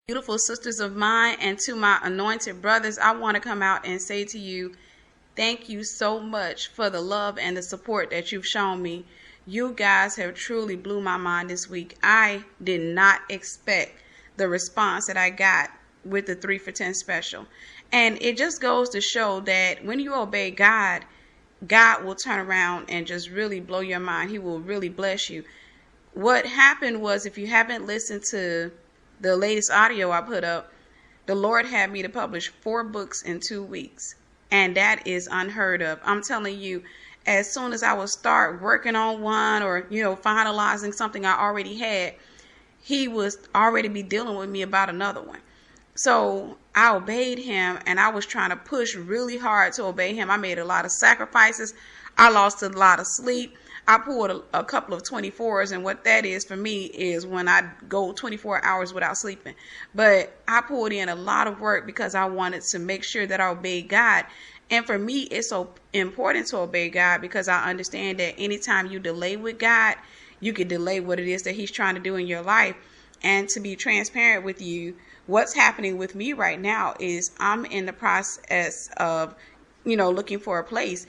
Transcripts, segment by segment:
Beautiful sisters of mine, and to my anointed brothers, I want to come out and say to you, thank you so much for the love and the support that you've shown me. You guys have truly blew my mind this week. I did not expect the response that I got with the 3 for 10 special. And it just goes to show that when you obey God, God will turn around and just really blow your mind. He will really bless you. What happened was, if you haven't listened to the latest audio I put up, the Lord had me to publish 4 books in 2 weeks. And that is unheard of. I'm telling you, as soon as I would start working on one or, finalizing something I already had, he was already be dealing with me about another one. So I obeyed him, and I was trying to push really hard to obey him. I made a lot of sacrifices. I lost a lot of sleep. I pulled a couple of 24s, and what that is for me is when I go 24 hours without sleeping. But I pulled in a lot of work because I wanted to make sure that I obeyed God. And for me, it's so important to obey God because I understand that anytime you delay with God, you can delay what it is that he's trying to do in your life. And to be transparent with you, what's happening with me right now is I'm in the process of, looking for a place.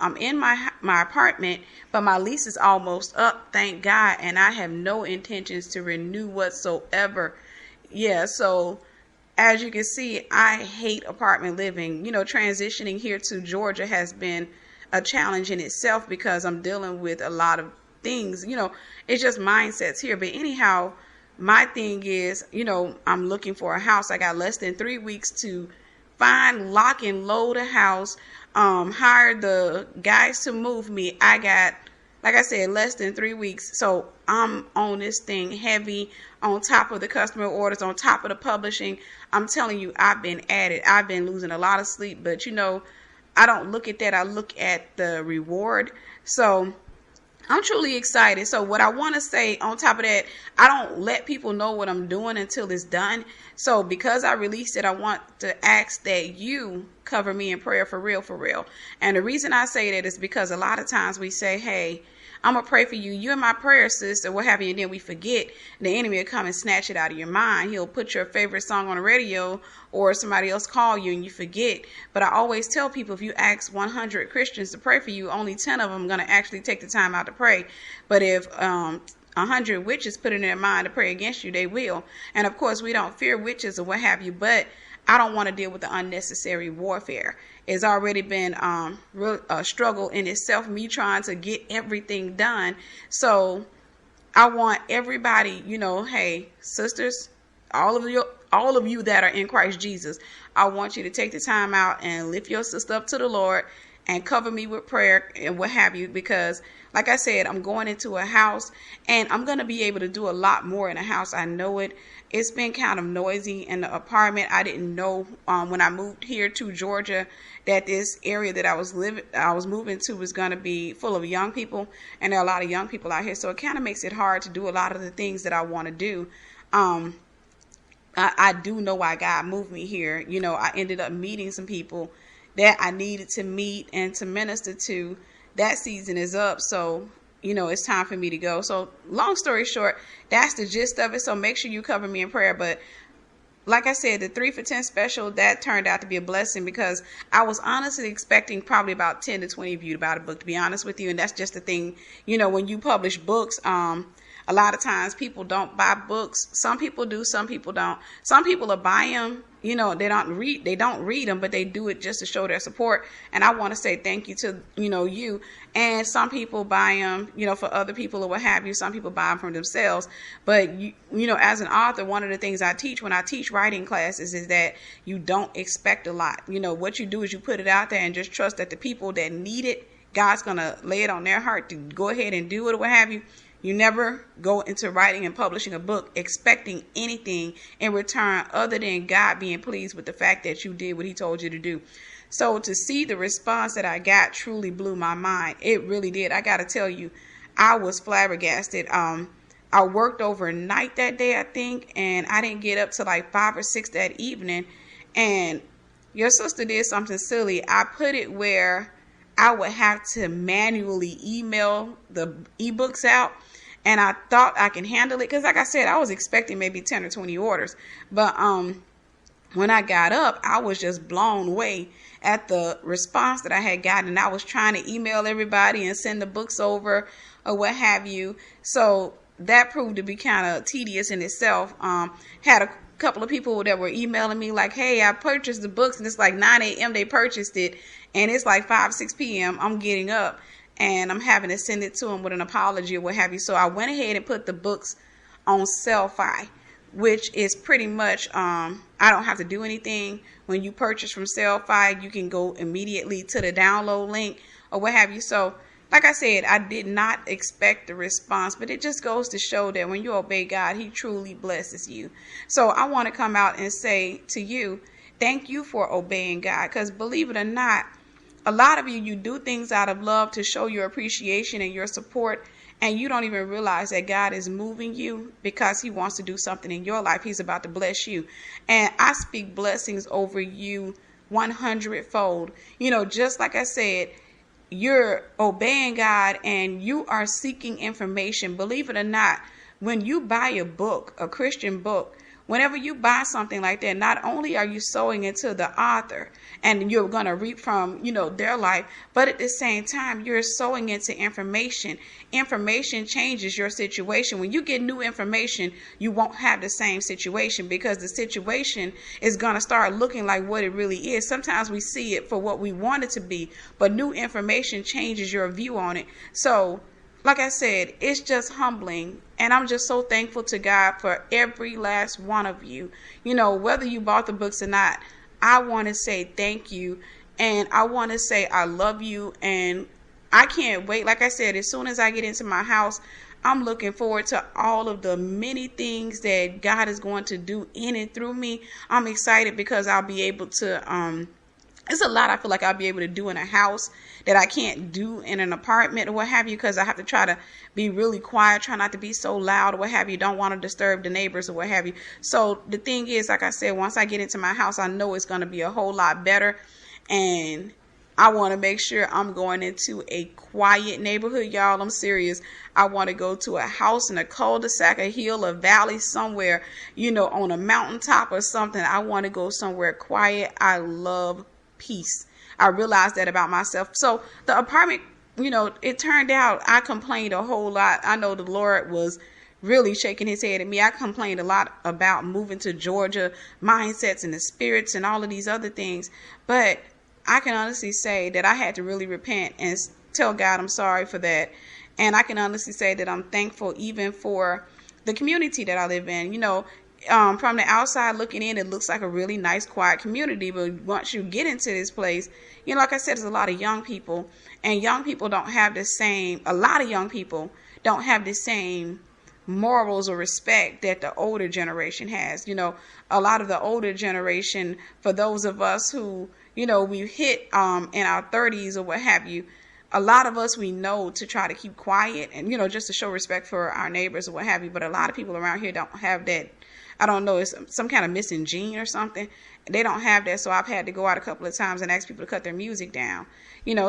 I'm in my apartment, but my lease is almost up, thank God, and I have no intentions to renew whatsoever. Yeah, so as you can see, I hate apartment living. Transitioning here to Georgia has been a challenge in itself because I'm dealing with a lot of things. It's just mindsets here. But anyhow, my thing is, I'm looking for a house. I got less than 3 weeks to find, lock, and load a house. Hire the guys to move me. I got, like I said, less than 3 weeks. So I'm on this thing heavy, on top of the customer orders, on top of the publishing. I'm telling you, I've been at it. I've been losing a lot of sleep, but I don't look at that. I look at the reward. So I'm truly excited. So what I want to say on top of that, I don't let people know what I'm doing until it's done. So because I released it, I want to ask that you cover me in prayer for real, for real. And the reason I say that is because a lot of times we say, hey, I'm going to pray for you. You're my prayer sister, what have you. And then we forget. The enemy will come and snatch it out of your mind. He'll put your favorite song on the radio or somebody else call you and you forget. But I always tell people, if you ask 100 Christians to pray for you, only 10 of them are going to actually take the time out to pray. But if 100 witches put it in their mind to pray against you, they will. And of course, we don't fear witches or what have you, but I don't want to deal with the unnecessary warfare. It's already been a struggle in itself, me trying to get everything done. So I want everybody, hey, sisters, all of you that are in Christ Jesus, I want you to take the time out and lift your sister up to the Lord and cover me with prayer and what have you, because like I said, I'm going into a house and I'm going to be able to do a lot more in a house. I know it. It's been kind of noisy in the apartment. I didn't know when I moved here to Georgia that this area that I was moving to was going to be full of young people, and there are a lot of young people out here. So it kind of makes it hard to do a lot of the things that I want to do. I do know why God moved me here. I ended up meeting some people that I needed to meet and to minister to. That season is up, so it's time for me to go. So long story short, that's the gist of it. So make sure you cover me in prayer. But like I said, the 3 for 10 special, that turned out to be a blessing because I was honestly expecting probably about 10 to 20 of you to buy the book, to be honest with you. And that's just the thing, when you publish books, a lot of times people don't buy books. Some people do, some people don't. Some people will buy them, they don't read them, but they do it just to show their support. And I want to say thank you to, you. And some people buy them, for other people or what have you. Some people buy them for themselves. But, as an author, one of the things I teach when I teach writing classes is that you don't expect a lot. What you do is you put it out there and just trust that the people that need it, God's going to lay it on their heart to go ahead and do it or what have you. You never go into writing and publishing a book expecting anything in return other than God being pleased with the fact that you did what he told you to do. So to see the response that I got truly blew my mind. It really did. I got to tell you, I was flabbergasted. I worked overnight that day, I think, and I didn't get up till like 5 or 6 that evening. And your sister did something silly. I put it where I would have to manually email the ebooks out. and I thought I can handle it because, like I said, I was expecting maybe 10 or 20 orders. But when I got up, I was just blown away at the response that I had gotten. I was trying to email everybody and send the books over or what have you. So that proved to be kind of tedious in itself. Had a couple of people that were emailing me like, hey, I purchased the books, and it's like 9 a.m. they purchased it, and it's like 6 p.m. I'm getting up and I'm having to send it to them with an apology or what have you. So I went ahead and put the books on Sellfy, which is pretty much, I don't have to do anything. When you purchase from Sellfy, you can go immediately to the download link or what have you. So like I said, I did not expect the response, but it just goes to show that when you obey God, he truly blesses you. So I want to come out and say to you, thank you for obeying God, because believe it or not, a lot of you do things out of love to show your appreciation and your support, and you don't even realize that God is moving you because he wants to do something in your life. He's about to bless you. And I speak blessings over you 100-fold. Just like I said, you're obeying God and you are seeking information. Believe it or not, when you buy a book, a Christian book, whenever you buy something like that, not only are you sowing into the author and you're going to reap from, their life, but at the same time, you're sowing into information. Information changes your situation. When you get new information, you won't have the same situation because the situation is going to start looking like what it really is. Sometimes we see it for what we want it to be, but new information changes your view on it. So like I said, it's just humbling, and I'm just so thankful to God for every last one of you. Whether you bought the books or not, I want to say thank you, and I want to say I love you, and I can't wait. Like I said, as soon as I get into my house, I'm looking forward to all of the many things that God is going to do in and through me. I'm excited because I'll be able to it's a lot I feel like I'll be able to do in a house that I can't do in an apartment or what have you, because I have to try to be really quiet, try not to be so loud or what have you, don't want to disturb the neighbors or what have you. So the thing is, like I said, once I get into my house, I know it's going to be a whole lot better, and I want to make sure I'm going into a quiet neighborhood, y'all. I'm serious. I want to go to a house in a cul-de-sac, a hill, a valley, somewhere, on a mountaintop or something. I want to go somewhere quiet. I love peace. I realized that about myself. So the apartment, it turned out I complained a whole lot. I know the Lord was really shaking his head at me. I complained a lot about moving to Georgia, mindsets and the spirits and all of these other things. But I can honestly say that I had to really repent and tell God I'm sorry for that. And I can honestly say that I'm thankful even for the community that I live in. From the outside looking in, it looks like a really nice, quiet community. But once you get into this place, like I said, there's a lot of young people, and young people don't have the same, a lot of young people don't have the same morals or respect that the older generation has. A lot of the older generation, for those of us who, we hit in our 30s or what have you, a lot of us, we know to try to keep quiet and, just to show respect for our neighbors or what have you. But a lot of people around here don't have that. I don't know, it's some kind of missing gene or something. They don't have that, so I've had to go out a couple of times and ask people to cut their music down.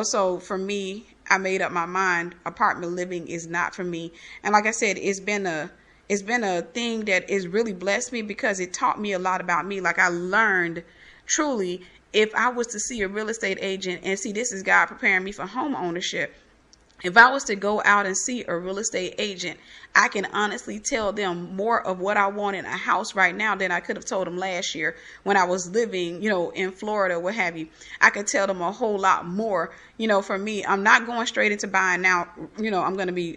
So for me, I made up my mind. Apartment living is not for me. And like I said, it's been a thing that has really blessed me because it taught me a lot about me. Like I learned truly, if I was to see a real estate agent, and see, this is God preparing me for home ownership. If I was to go out and see a real estate agent, I can honestly tell them more of what I want in a house right now than I could have told them last year when I was living, in Florida, what have you. I could tell them a whole lot more. For me, I'm not going straight into buying now. I'm going to be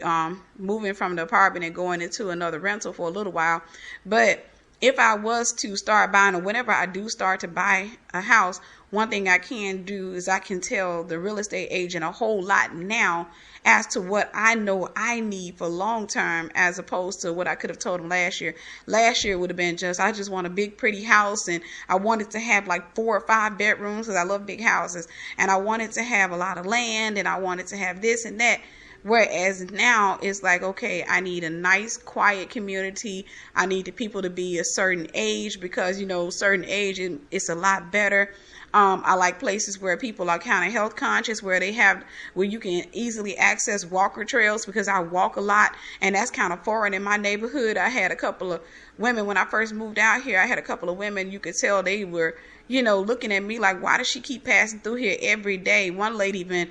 moving from the apartment and going into another rental for a little while. But if I was to start buying, or whenever I do start to buy a house, one thing I can do is I can tell the real estate agent a whole lot now as to what I know I need for long term, as opposed to what I could have told them last year. Last year would have been I just want a big, pretty house, and I wanted to have like 4 or 5 bedrooms because I love big houses, and I wanted to have a lot of land, and I wanted to have this and that. Whereas now it's like, okay, I need a nice, quiet community. I need the people to be a certain age because, certain age, it's a lot better. I like places where people are kind of health conscious, where you can easily access walker trails, because I walk a lot, and that's kind of foreign in my neighborhood. I had a couple of women when I first moved out here. I had a couple of women, you could tell they were, looking at me like, why does she keep passing through here every day? One lady even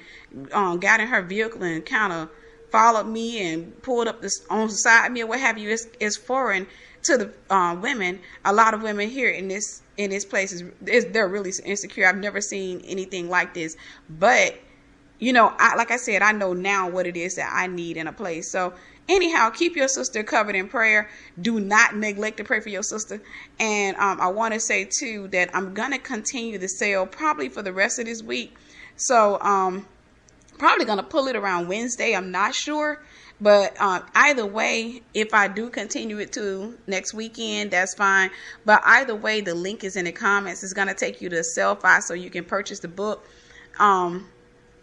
got in her vehicle and kind of followed me and pulled up this on the side of me or what have you. It's foreign to the women. A lot of women here in this place they're really insecure. I've never seen anything like this, but like I said, I know now what it is that I need in a place. So anyhow, keep your sister covered in prayer. Do not neglect to pray for your sister. And I want to say too that I'm gonna continue the sale probably for the rest of this week. So probably gonna pull it around Wednesday. I'm not sure. But either way, if I do continue it to next weekend, that's fine. But either way, the link is in the comments. It's going to take you to Sell-Fi so you can purchase the book. And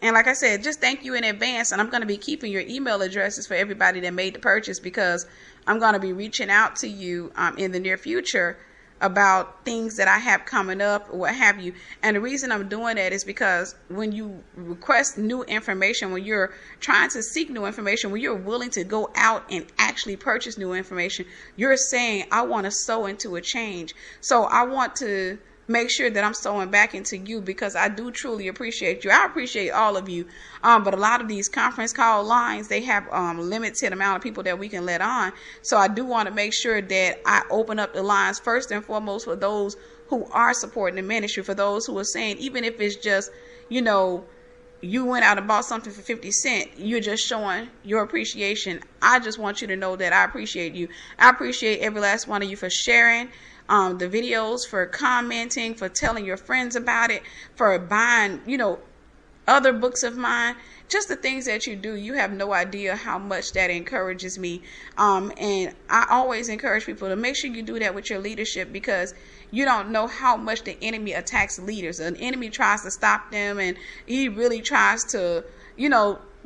like I said, just thank you in advance. And I'm going to be keeping your email addresses for everybody that made the purchase, because I'm going to be reaching out to you in the near future about things that I have coming up or what have you. And the reason I'm doing that is because when you request new information, when you're trying to seek new information, when you're willing to go out and actually purchase new information, you're saying, I want to sow into a change. So I want to make sure that I'm sowing back into you, because I do truly appreciate you. I appreciate all of you. But a lot of these conference call lines, they have limited amount of people that we can let on. So I do want to make sure that I open up the lines first and foremost for those who are supporting the ministry, for those who are saying, even if it's just, you went out and bought something for 50 cents, you're just showing your appreciation. I just want you to know that I appreciate you. I appreciate every last one of you for sharing the videos, for commenting, for telling your friends about it, for buying, other books of mine. Just the things that you do, you have no idea how much that encourages me. And I always encourage people to make sure you do that with your leadership, because you don't know how much the enemy attacks leaders. An enemy tries to stop them, and he really tries to,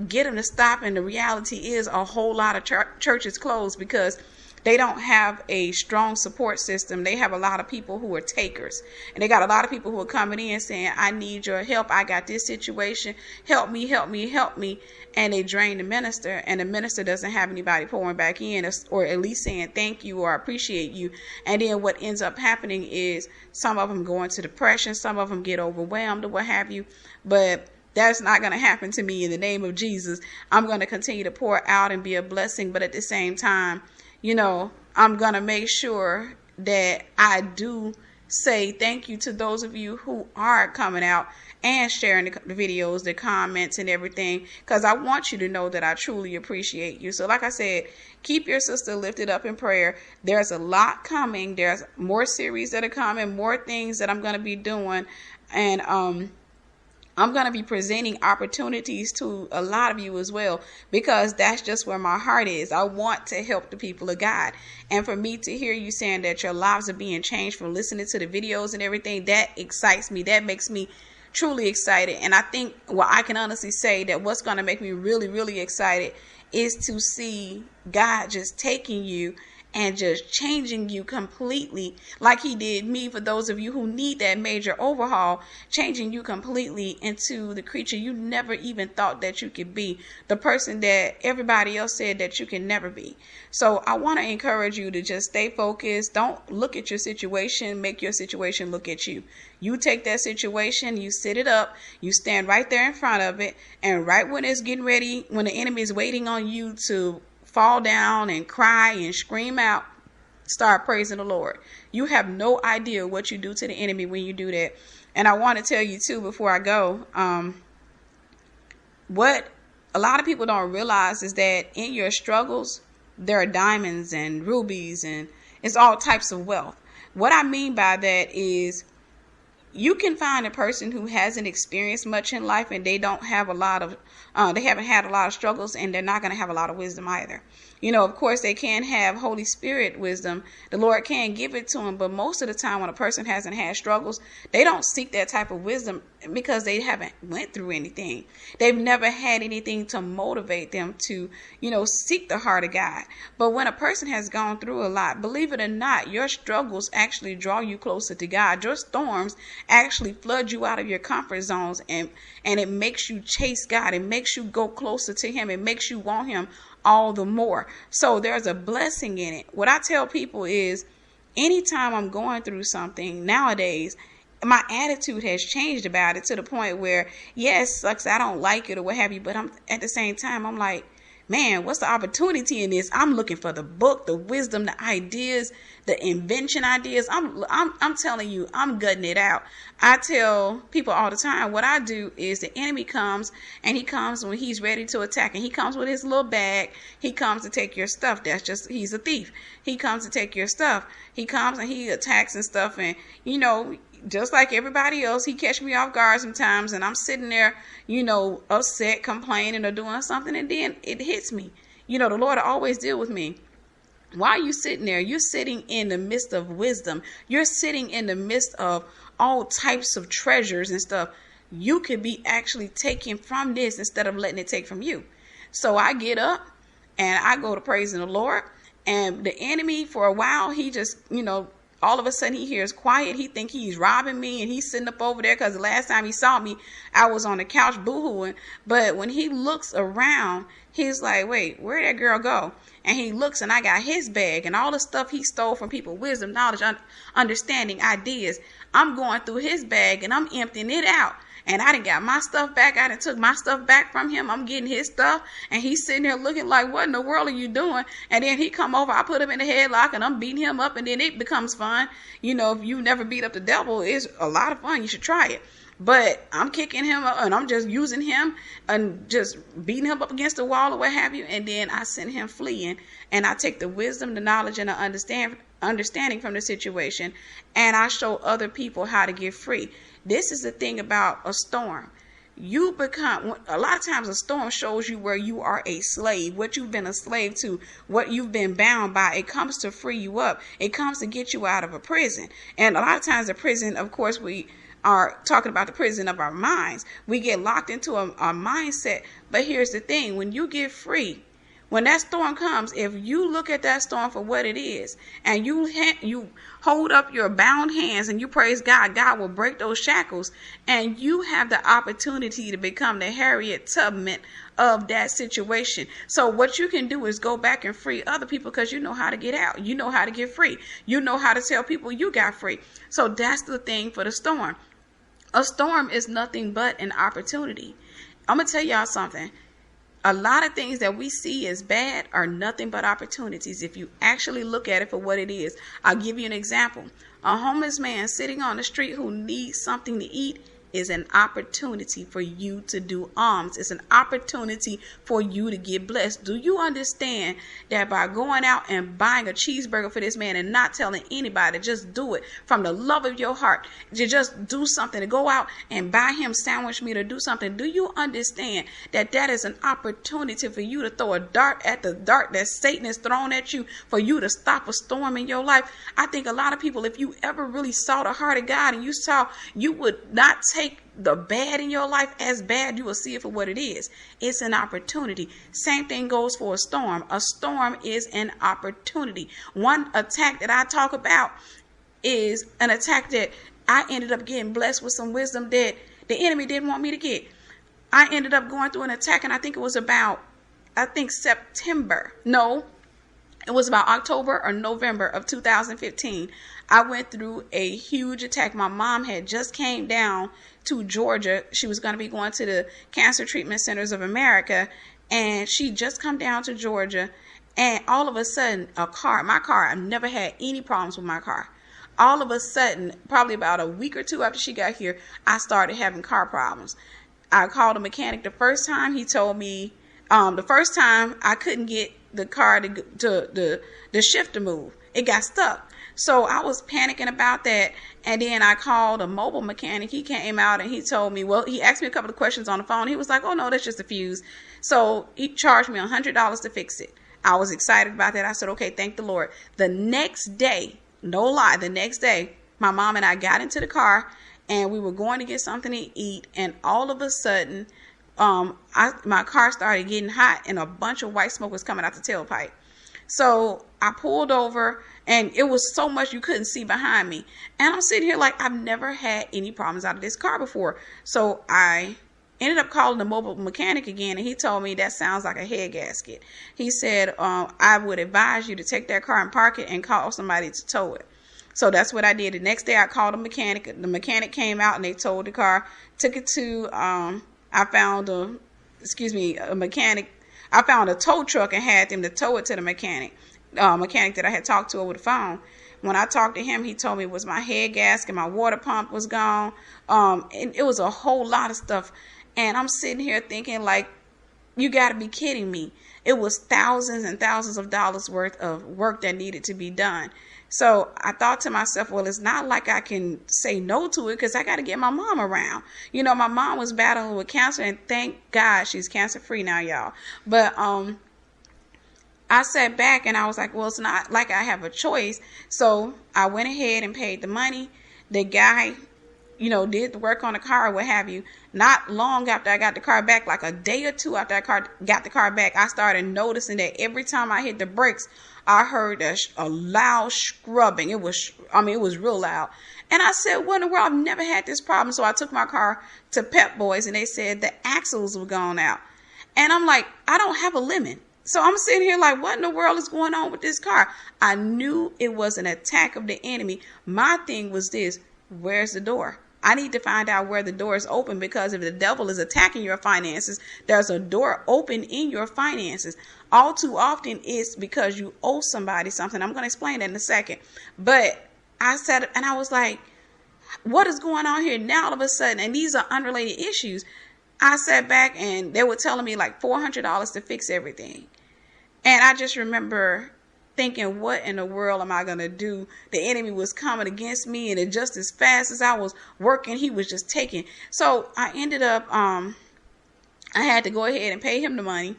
get them to stop. And the reality is a whole lot of churches closed because they don't have a strong support system. They have a lot of people who are takers. And they got a lot of people who are coming in saying, I need your help. I got this situation. Help me, help me, help me. And they drain the minister. And the minister doesn't have anybody pouring back in, or at least saying thank you or appreciate you. And then what ends up happening is some of them go into depression. Some of them get overwhelmed or what have you. But that's not going to happen to me in the name of Jesus. I'm going to continue to pour out and be a blessing. But at the same time, I'm going to make sure that I do say thank you to those of you who are coming out and sharing the videos, the comments and everything, because I want you to know that I truly appreciate you. So like I said, keep your sister lifted up in prayer. There's a lot coming. There's more series that are coming, more things that I'm going to be doing. And I'm going to be presenting opportunities to a lot of you as well, because that's just where my heart is. I want to help the people of God. And for me to hear you saying that your lives are being changed from listening to the videos and everything, that excites me. That makes me truly excited. And I think, I can honestly say that what's going to make me really, really excited is to see God just taking you and just changing you completely, like he did me. For those of you who need that major overhaul, changing you completely into the creature you never even thought that you could be, the person that everybody else said that you can never be. So I want to encourage you to just stay focused. Don't look at your situation, make your situation look at you. You take that situation, you sit it up, you stand right there in front of it, and right when it's getting ready, when the enemy is waiting on you to fall down and cry and scream out, start praising the Lord. You have no idea what you do to the enemy when you do that. And I want to tell you too, before I go, what a lot of people don't realize is that in your struggles, there are diamonds and rubies, and it's all types of wealth. What I mean by that is, you can find a person who hasn't experienced much in life, and they don't have a lot of, they haven't had a lot of struggles, and they're not going to have a lot of wisdom either. Of course, they can have Holy Spirit wisdom. The Lord can give it to them, but most of the time when a person hasn't had struggles, they don't seek that type of wisdom because they haven't went through anything. They've never had anything to motivate them to, seek the heart of God. But when a person has gone through a lot, believe it or not, your struggles actually draw you closer to God. Your storms actually flood you out of your comfort zones, and it makes you chase God. It makes you go closer to Him. It makes you want Him all the more. So there's a blessing in it. What I tell people is, anytime I'm going through something nowadays, my attitude has changed about it to the point where, yes, sucks, I don't like it or what have you, but I'm at the same time, I'm like, man, what's the opportunity in this? I'm looking for the book, the wisdom, the ideas, the invention ideas. I'm telling you, I'm gutting it out. I tell people all the time, what I do is the enemy comes, and he comes when he's ready to attack, and he comes with his little bag. He comes to take your stuff. He's a thief. He comes to take your stuff. He comes and he attacks and stuff, and just like everybody else, he catch me off guard sometimes, and I'm sitting there, upset, complaining or doing something, and then it hits me. The Lord always deal with me. Why are you sitting there? You're sitting in the midst of wisdom. You're sitting in the midst of all types of treasures and stuff. You could be actually taking from this instead of letting it take from you. So I get up and I go to praising the Lord, and the enemy, for a while, he just, all of a sudden he hears quiet. He think he's robbing me, and he's sitting up over there because the last time he saw me, I was on the couch boohooing. But when he looks around, he's like, wait, where'd that girl go? And he looks, and I got his bag and all the stuff he stole from people, wisdom, knowledge, understanding, ideas. I'm going through his bag and I'm emptying it out. And I done got my stuff back. I done took my stuff back from him. I'm getting his stuff. And he's sitting there looking like, what in the world are you doing? And then he come over, I put him in the headlock, and I'm beating him up. And then it becomes fun. If you never beat up the devil, it's a lot of fun. You should try it. But I'm kicking him up, and I'm just using him and just beating him up against the wall or what have you. And then I send him fleeing, and I take the wisdom, the knowledge, and the understanding from the situation, and I show other people how to get free. This is the thing about a storm. A lot of times a storm shows you where you are a slave, what you've been a slave to, what you've been bound by. It comes to free you up. It comes to get you out of a prison. And a lot of times the prison, of course, we are talking about the prison of our minds. We get locked into a mindset. But here's the thing, when you get free, when that storm comes, if you look at that storm for what it is, and you hold up your bound hands and you praise God, God will break those shackles, and you have the opportunity to become the Harriet Tubman of that situation. So what you can do is go back and free other people, because you know how to get out. You know how to get free. You know how to tell people you got free. So that's the thing for the storm. A storm is nothing but an opportunity. I'm going to tell y'all something. A lot of things that we see as bad are nothing but opportunities if you actually look at it for what it is. I'll give you an example. A homeless man sitting on the street who needs something to eat is an opportunity for you to do alms. It's an opportunity for you to get blessed. Do you understand that by going out and buying a cheeseburger for this man and not telling anybody, just do it from the love of your heart, to just do something, to go out and buy him sandwich meat or do something? Do you understand that that is an opportunity for you to throw a dart at the dart that Satan has thrown at you, for you to stop a storm in your life? I think a lot of people, if you ever really saw the heart of God and you would not take the bad in your life as bad. You will see it for what it is. It's an opportunity. Same thing goes for a storm. A storm is an opportunity. One attack that I talk about is an attack that I ended up getting blessed with some wisdom that the enemy didn't want me to get. I ended up going through an attack, and I think it was about, September. No, it was about October or November of 2015. I went through a huge attack. My mom had just came down to Georgia. She was going to be going to the Cancer Treatment Centers of America, and she just come down to Georgia, and all of a sudden my car, I've never had any problems with my car. All of a sudden, probably about a week or two after she got here, I started having car problems. I called a mechanic the first time. He told me the first time I couldn't get the car to the shift to move. It got stuck. So I was panicking about that. And then I called a mobile mechanic. He came out and he told me, he asked me a couple of questions on the phone. He was like, oh no, that's just a fuse. So he charged me $100 to fix it. I was excited about that. I said, okay, thank the Lord. The next day, no lie, the next day, my mom and I got into the car and we were going to get something to eat. And all of a sudden, my car started getting hot and a bunch of white smoke was coming out the tailpipe. So I pulled over and it was so much you couldn't see behind me. And I'm sitting here like I've never had any problems out of this car before. So I ended up calling the mobile mechanic again, and he told me that sounds like a head gasket. He said, I would advise you to take that car and park it and call somebody to tow it. So that's what I did. The next day I called a mechanic. The mechanic came out and they towed the car, took it to, I found a mechanic. I found a tow truck and had them to tow it to the mechanic that I had talked to over the phone. When I talked to him, he told me it was my head gasket, my water pump was gone. And it was a whole lot of stuff. And I'm sitting here thinking like, you got to be kidding me. It was thousands and thousands of dollars worth of work that needed to be done. So I thought to myself, well, it's not like I can say no to it because I got to get my mom around. You know, my mom was battling with cancer, and thank God she's cancer free now, y'all. But I sat back and I was like, well, it's not like I have a choice. So I went ahead and paid the money. The guy, you know, did the work on the car or what have you. Not long after I got the car back, like a day or two after I got the car back, I started noticing that every time I hit the brakes, I heard a loud scrubbing. It was real loud. And I said, what in the world? I've never had this problem. So I took my car to Pep Boys and they said the axles were gone out. And I'm like, I don't have a lemon. So I'm sitting here like, what in the world is going on with this car? I knew it was an attack of the enemy. My thing was this, where's the door? I need to find out where the door is open, because if the devil is attacking your finances, there's a door open in your finances. All too often it's because you owe somebody something. I'm going to explain that in a second. But I said, and I was like, what is going on here now all of a sudden? And these are unrelated issues. I sat back and they were telling me like $400 to fix everything. And I just remember thinking, what in the world am I going to do? The enemy was coming against me, and just as fast as I was working, he was just taking. So I ended up, I had to go ahead and pay him the money,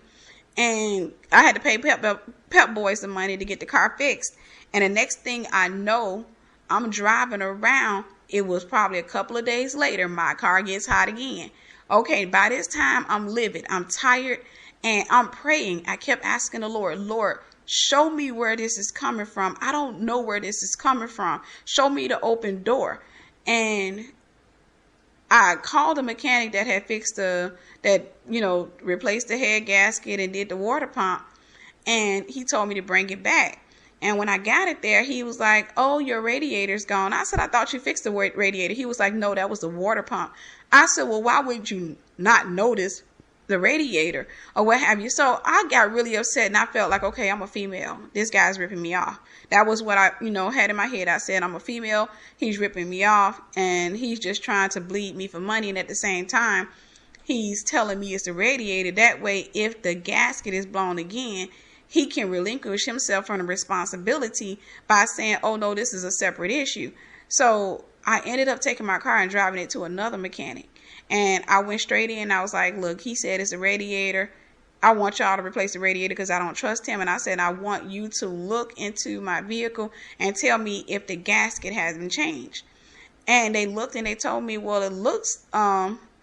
and I had to pay Pep Boys the money to get the car fixed. And the next thing I know, I'm driving around. It was probably a couple of days later, my car gets hot again. Okay, by this time, I'm livid. I'm tired, and I'm praying. I kept asking the Lord, show me where this is coming from. I don't know where this is coming from. Show me the open door. And I called the mechanic that had fixed replaced the head gasket and did the water pump. And he told me to bring it back. And when I got it there, he was like, oh, your radiator's gone. I said, I thought you fixed the radiator. He was like, no, that was the water pump. I said, well, why would you not notice the radiator or what have you? So I got really upset, and I felt like, okay, I'm a female. This guy's ripping me off. That was what I, had in my head. I said, I'm a female. He's ripping me off, and he's just trying to bleed me for money. And at the same time, he's telling me it's the radiator. That way, if the gasket is blown again, he can relinquish himself from the responsibility by saying, oh, no, this is a separate issue. So I ended up taking my car and driving it to another mechanic. And I went straight in. I was like, look, he said it's a radiator. I want y'all to replace the radiator because I don't trust him. And I said, I want you to look into my vehicle and tell me if the gasket hasn't changed. And they looked and they told me, well, it looks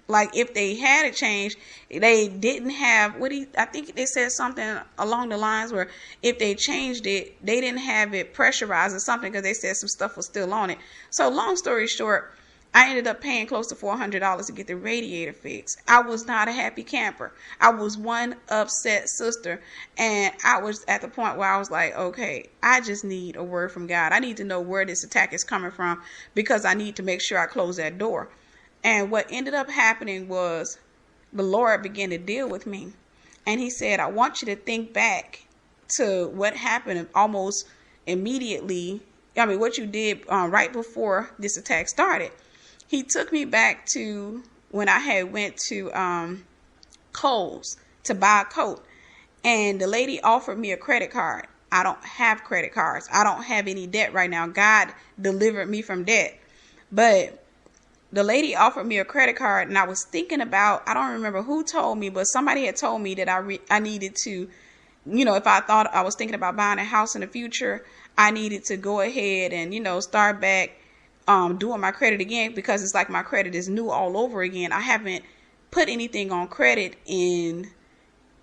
like if they had it changed, they didn't have I think they said something along the lines where if they changed it, they didn't have it pressurized or something, because they said some stuff was still on it. So long story short, I ended up paying close to $400 to get the radiator fixed. I was not a happy camper. I was one upset sister. And I was at the point where I was like, okay, I just need a word from God. I need to know where this attack is coming from, because I need to make sure I close that door. And what ended up happening was the Lord began to deal with me. And he said, I want you to think back to what happened almost immediately. What you did right before this attack started. He took me back to when I had went to Kohl's to buy a coat, and the lady offered me a credit card. I don't have credit cards. I don't have any debt right now. God delivered me from debt. But the lady offered me a credit card, and I was thinking about, I don't remember who told me, but somebody had told me that I needed to if I was thinking about buying a house in the future, I needed to go ahead and, start back doing my credit again, because it's like my credit is new all over again. I haven't put anything on credit in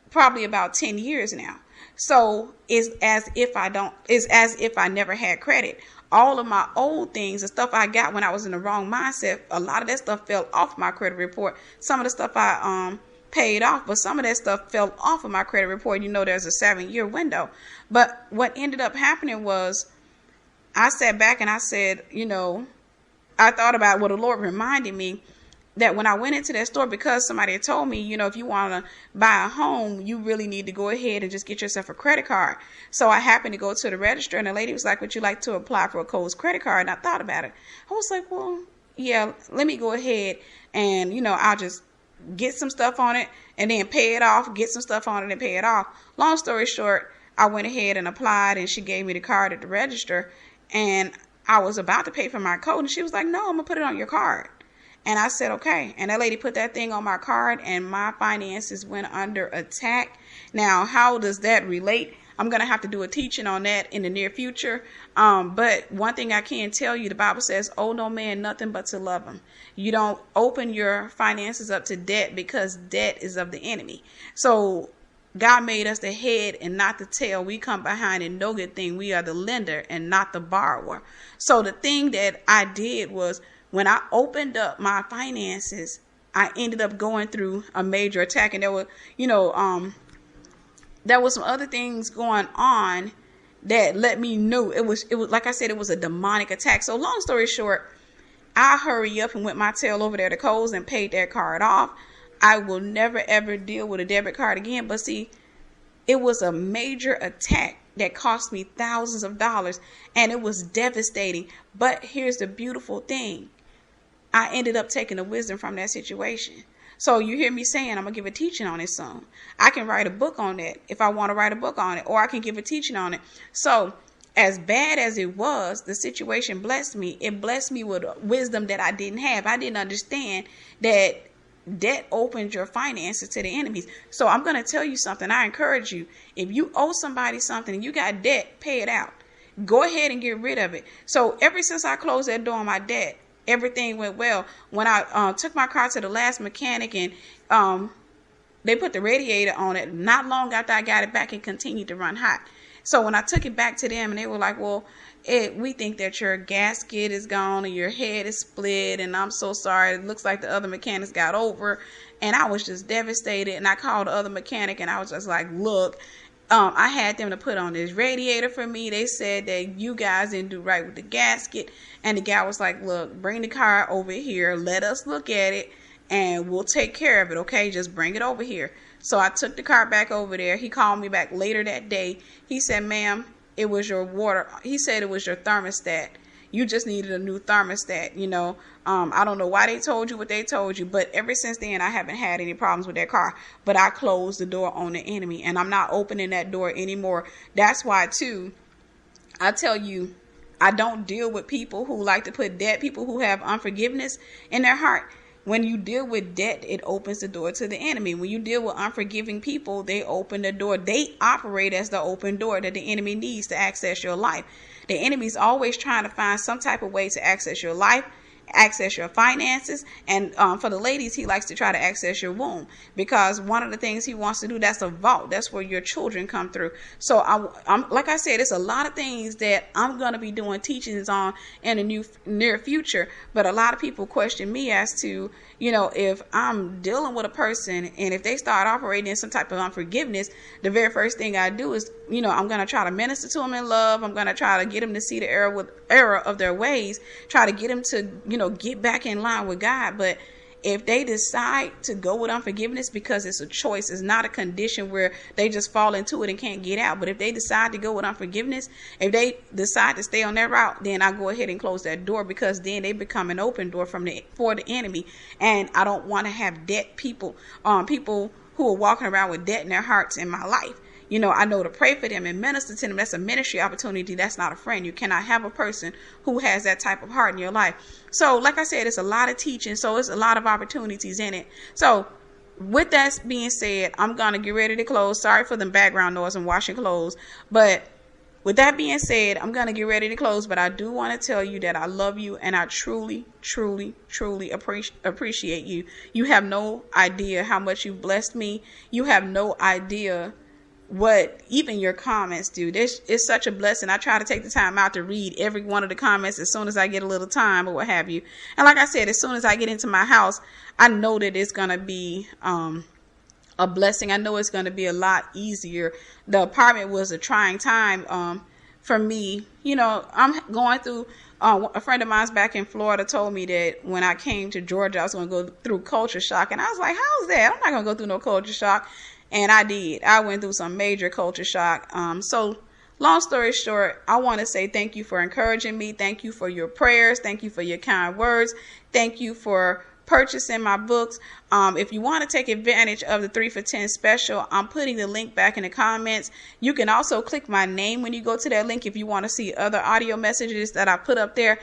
probably about 10 years now. So it's as if I never had credit. All of my old things, the stuff I got when I was in the wrong mindset, a lot of that stuff fell off my credit report. Some of the stuff I paid off, but some of that stuff fell off of my credit report. There's a 7-year window. But what ended up happening was, I sat back and I said, I thought about what the Lord reminded me, that when I went into that store, because somebody had told me, if you want to buy a home, you really need to go ahead and just get yourself a credit card. So I happened to go to the register, and the lady was like, would you like to apply for a Kohl's credit card? And I thought about it. I was like, well, yeah, let me go ahead and, I'll just get some stuff on it and then pay it off, get some stuff on it and pay it off. Long story short, I went ahead and applied, and she gave me the card at the register, and I was about to pay for my code, and she was like, no, I'm going to put it on your card. And I said, okay. And that lady put that thing on my card, and my finances went under attack. Now, how does that relate? I'm going to have to do a teaching on that in the near future. But one thing I can tell you, the Bible says, owe no man nothing but to love him. You don't open your finances up to debt, because debt is of the enemy. So God made us the head and not the tail. We come behind in no good thing. We are the lender and not the borrower. So the thing that I did was, when I opened up my finances, I ended up going through a major attack. And there were, there was some other things going on that let me know it was like I said, it was a demonic attack. So long story short, I hurry up and went my tail over there to Kohl's and paid that card off. I will never ever deal with a debit card again. But see, it was a major attack that cost me thousands of dollars, and it was devastating. But here's the beautiful thing. I ended up taking the wisdom from that situation. So you hear me saying I'm going to give a teaching on it soon. I can write a book on that if I want to write a book on it, or I can give a teaching on it. So as bad as it was, the situation blessed me. It blessed me with wisdom that I didn't have. I didn't understand that debt opens your finances to the enemies. So I'm going to tell you something. I encourage you. If you owe somebody something and you got debt, pay it out. Go ahead and get rid of it. So ever since I closed that door on my debt, everything went well. When I took my car to the last mechanic, and they put the radiator on it, not long after I got it back, it continued to run hot. So when I took it back to them, and they were like, well, we think that your gasket is gone and your head is split, and I'm so sorry. It looks like the other mechanics got over. And I was just devastated. And I called the other mechanic, and I was just like, look, I had them to put on this radiator for me. They said that you guys didn't do right with the gasket. And the guy was like, look, bring the car over here. Let us look at it, and we'll take care of it. Okay, just bring it over here. So I took the car back over there. He called me back later that day. He said, ma'am, it was your water. He said it was your thermostat. You just needed a new thermostat, I don't know why they told you what they told you, but ever since then, I haven't had any problems with that car. But I closed the door on the enemy, and I'm not opening that door anymore. That's why, too, I tell you, I don't deal with people who like to put debt, people who have unforgiveness in their heart. When you deal with debt, it opens the door to the enemy. When you deal with unforgiving people, they open the door. They operate as the open door that the enemy needs to access your life. The enemy's always trying to find some type of way to access your life, access your finances. And for the ladies, he likes to try to access your womb, because one of the things he wants to do, that's a vault. That's where your children come through. So I'm like I said, it's a lot of things that I'm going to be doing teachings on in the near future. But a lot of people question me as to, if I'm dealing with a person, and if they start operating in some type of unforgiveness, the very first thing I do is, I'm going to try to minister to them in love. I'm going to try to get them to see the error of their ways, try to get them to, get back in line with God. But if they decide to go with unforgiveness, because it's a choice, it's not a condition where they just fall into it and can't get out. But if they decide to go with unforgiveness, if they decide to stay on that route, then I go ahead and close that door, because then they become an open door for the enemy. And I don't want to have debt people who are walking around with debt in their hearts in my life. I know to pray for them and minister to them. That's a ministry opportunity. That's not a friend. You cannot have a person who has that type of heart in your life. So like I said, it's a lot of teaching. So it's a lot of opportunities in it. So with that being said, I'm going to get ready to close. Sorry for the background noise. I'm washing clothes. But with that being said, I'm going to get ready to close. But I do want to tell you that I love you and I truly, truly, truly appreciate you. You have no idea how much you've blessed me. You have no idea what even your comments do. This is such a blessing. I try to take the time out to read every one of the comments as soon as I get a little time or what have you. And like I said, as soon as I get into my house, I know that it's going to be a blessing. I know it's going to be a lot easier. The apartment was a trying time for me. You know, I'm going through, a friend of mine's back in Florida told me that when I came to Georgia, I was going to go through culture shock. And I was like, how's that? I'm not going to go through no culture shock. And I did. I went through some major culture shock. So long story short, I want to say thank you for encouraging me. Thank you for your prayers. Thank you for your kind words. Thank you for purchasing my books. If you want to take advantage of the 3 for $10 special, I'm putting the link back in the comments. You can also click my name when you go to that link if you want to see other audio messages that I put up there.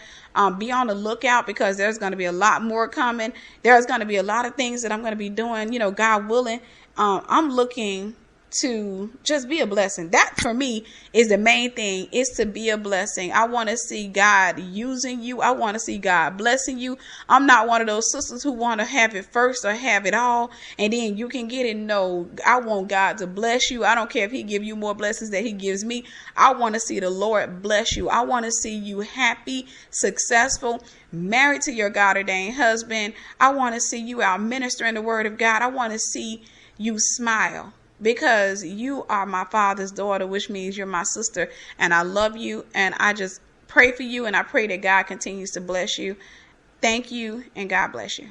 Be on the lookout because there's going to be a lot more coming. There's going to be a lot of things that I'm going to be doing, you know, God willing. I'm looking to just be a blessing. That for me is the main thing, is to be a blessing. I want to see God using you. I want to see God blessing you. I'm not one of those sisters who want to have it first or have it all and then you can get it. No, I want God to bless you. I don't care if he give you more blessings than he gives me. I want to see the Lord bless you. I want to see you happy, successful, married to your God ordained husband. I want to see you out ministering the word of God. I want to see you smile because you are my father's daughter, which means you're my sister, and I love you, and I just pray for you, and I pray that God continues to bless you. Thank you, and God bless you.